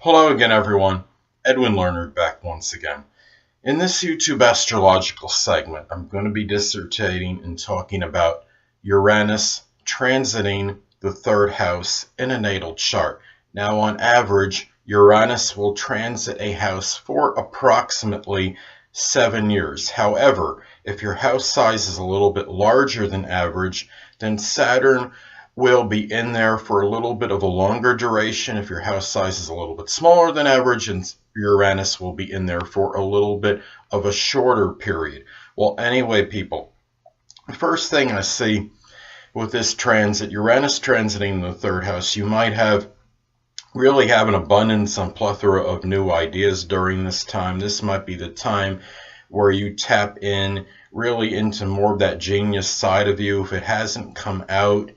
Hello again, everyone. Edwin Learnard back once again. In this YouTube astrological segment, I'm going to be dissertating and talking about Uranus transiting the third house in a natal chart. Now, on average, Uranus will transit a house for approximately 7 years. However, if your house size is a little bit larger than average, then Saturn will be in there for a little bit of a longer duration. If your house size is a little bit smaller than average, and Uranus will be in there for a little bit of a shorter period. Well, anyway, people, the first thing I see with this transit, Uranus transiting the third house, you might really have an abundance and plethora of new ideas during this time. This might be the time where you tap in really into more of that genius side of you. If it hasn't come out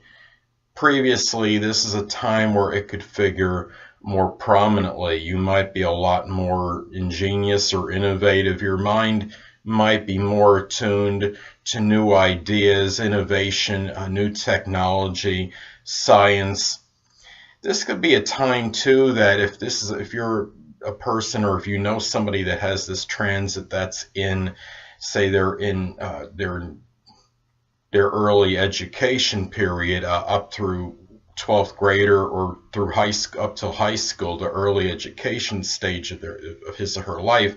previously, this is a time where it could figure more prominently. You might be a lot more ingenious or innovative. Your mind might be more attuned to new ideas, innovation, new technology, science. This could be a time too that if you're a person or if you know somebody that has this transit that's in, say they're in their early education period up through 12th grader or through high school up till high school, the early education stage of his or her life,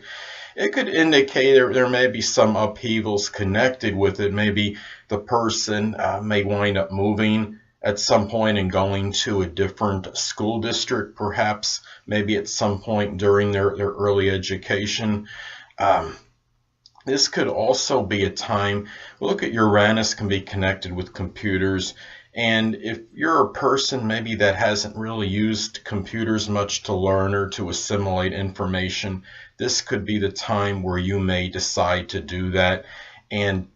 it could indicate there may be some upheavals connected with it. Maybe the person may wind up moving at some point and going to a different school district, perhaps maybe at some point during their early education. This could also be a time, look at Uranus can be connected with computers, and if you're a person maybe that hasn't really used computers much to learn or to assimilate information, this could be the time where you may decide to do that. And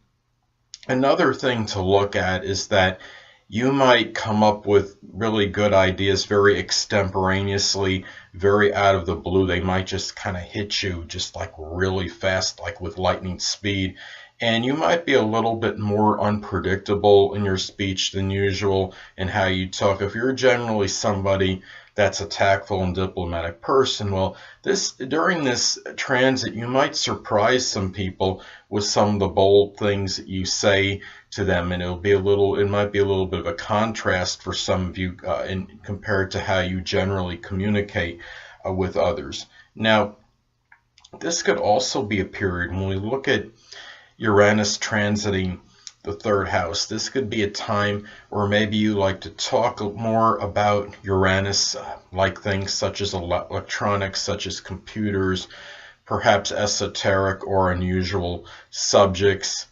another thing to look at is that you might come up with really good ideas very extemporaneously, very out of the blue. They might just kind of hit you just like really fast, like with lightning speed. And you might be a little bit more unpredictable in your speech than usual in how you talk. If you're generally somebody that's a tactful and diplomatic person, well, during this transit, you might surprise some people with some of the bold things that you say to them, and it might be a little bit of a contrast for some of you compared to how you generally communicate with others. Now, this could also be a period when we look at Uranus transiting the third house. This could be a time where maybe you like to talk more about Uranus, like things such as electronics, such as computers, perhaps esoteric or unusual subjects.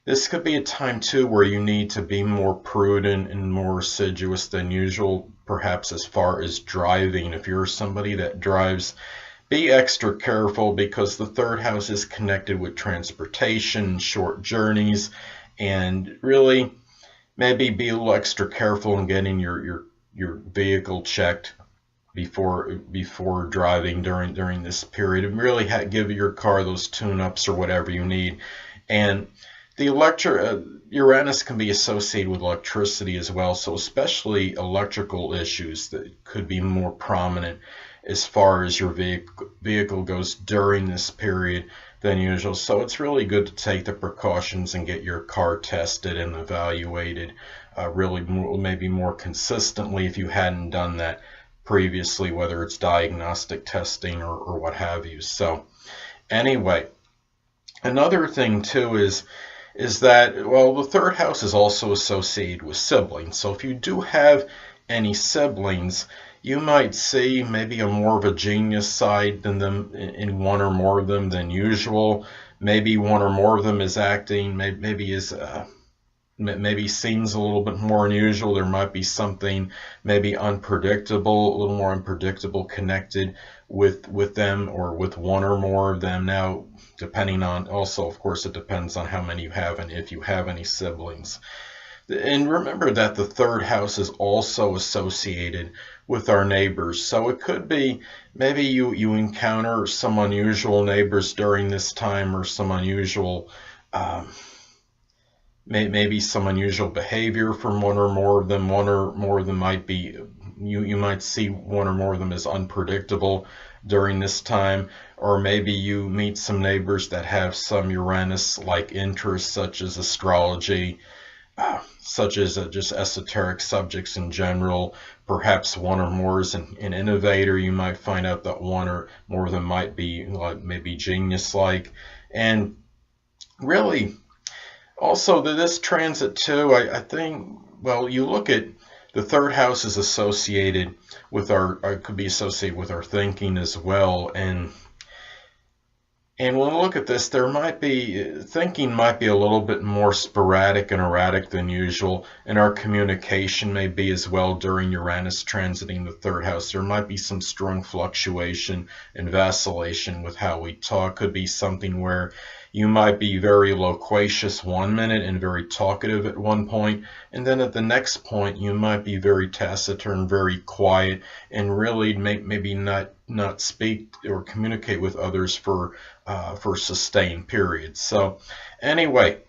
This could be a time too where you need to be more prudent and more assiduous than usual, perhaps as far as driving. If you're somebody that drives, be extra careful because the third house is connected with transportation, short journeys, and really maybe be a little extra careful in getting your vehicle checked before driving during this period, and really give your car those tune-ups or whatever you need. And the Uranus can be associated with electricity as well, so especially electrical issues that could be more prominent as far as your vehicle goes during this period than usual. So it's really good to take the precautions and get your car tested and evaluated maybe more consistently if you hadn't done that previously, whether it's diagnostic testing or what have you. So anyway, another thing too is that, well, the third house is also associated with siblings. So if you do have any siblings, you might see maybe more of a genius side than them in one or more of them than usual. Maybe one or more of them is acting, maybe seems a little bit more unusual. There might be something maybe unpredictable, a little more unpredictable connected with them or with one or more of them. Now, depending on, also, of course, it depends on how many you have and if you have any siblings. And remember that the third house is also associated with our neighbors. So it could be maybe you encounter some unusual neighbors during this time, or some unusual maybe some unusual behavior from one or more of them. One or more of them might be you might see one or more of them as unpredictable during this time, or maybe you meet some neighbors that have some Uranus-like interests, such as astrology, such as just esoteric subjects in general. Perhaps one or more is an innovator. You might find out that one or more of them might be like maybe genius-like. And really, also this transit too, I think, well, you look at the third house is associated with our, could be associated with our thinking as well. And when we look at this, there might be, thinking might be a little bit more sporadic and erratic than usual, and our communication may be as well during Uranus transiting the third house. There might be some strong fluctuation and vacillation with how we talk. Could be something where you might be very loquacious one minute and very talkative at one point, and then at the next point you might be very taciturn, very quiet, and really maybe not speak or communicate with others for sustained periods. So anyway,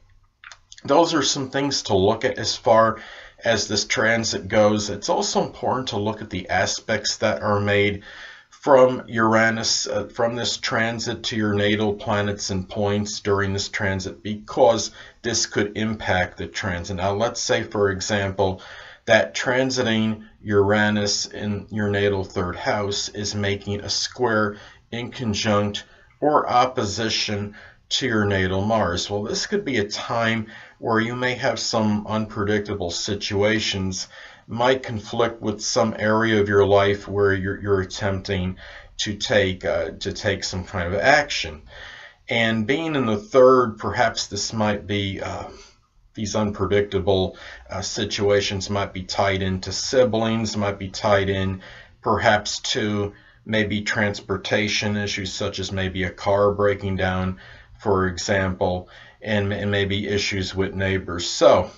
those are some things to look at as far as this transit goes. It's also important to look at the aspects that are made from Uranus, from this transit to your natal planets and points during this transit, because this could impact the transit. Now, let's say, for example, that transiting Uranus in your natal third house is making a square in conjunct or opposition to your natal Mars. Well, this could be a time where you may have some unpredictable situations, might conflict with some area of your life where you're attempting to take some kind of action. And being in the third, perhaps this might be these unpredictable situations might be tied into siblings, might be tied in perhaps to maybe transportation issues, such as maybe a car breaking down, for example, and maybe issues with neighbors. So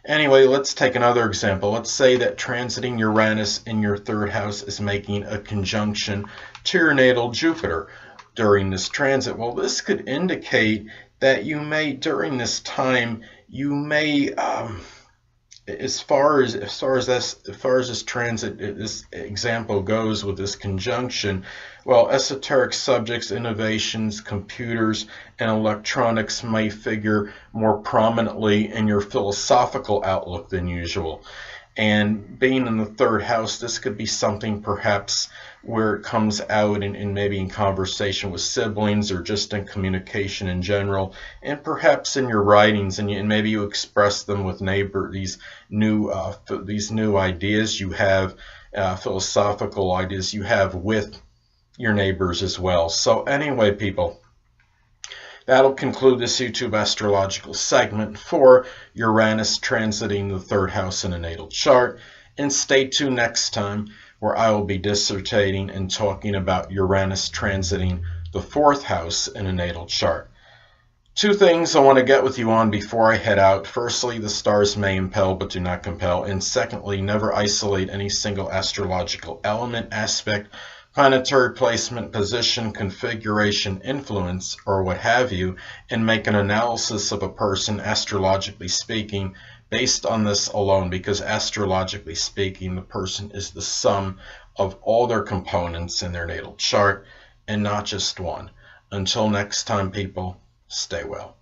anyway, let's take another example. Let's say that transiting Uranus in your third house is making a conjunction to your natal Jupiter during this transit. Well, this could indicate that you may, during this time, you may, as far as this transit, this example goes with this conjunction, well, esoteric subjects, innovations, computers, and electronics may figure more prominently in your philosophical outlook than usual. And being in the third house, this could be something perhaps where it comes out in maybe in conversation with siblings or just in communication in general, and perhaps in your writings, and maybe you express them with these new ideas you have, philosophical ideas you have with your neighbors as well. So anyway, people, that'll conclude this YouTube astrological segment for Uranus transiting the third house in a natal chart. And stay tuned next time, where I will be dissertating and talking about Uranus transiting the fourth house in a natal chart. Two things I want to get with you on before I head out. Firstly, the stars may impel but do not compel. And secondly, never isolate any single astrological element, aspect, planetary placement, position, configuration, influence, or what have you, and make an analysis of a person, astrologically speaking, based on this alone, because astrologically speaking, the person is the sum of all their components in their natal chart, and not just one. Until next time, people, stay well.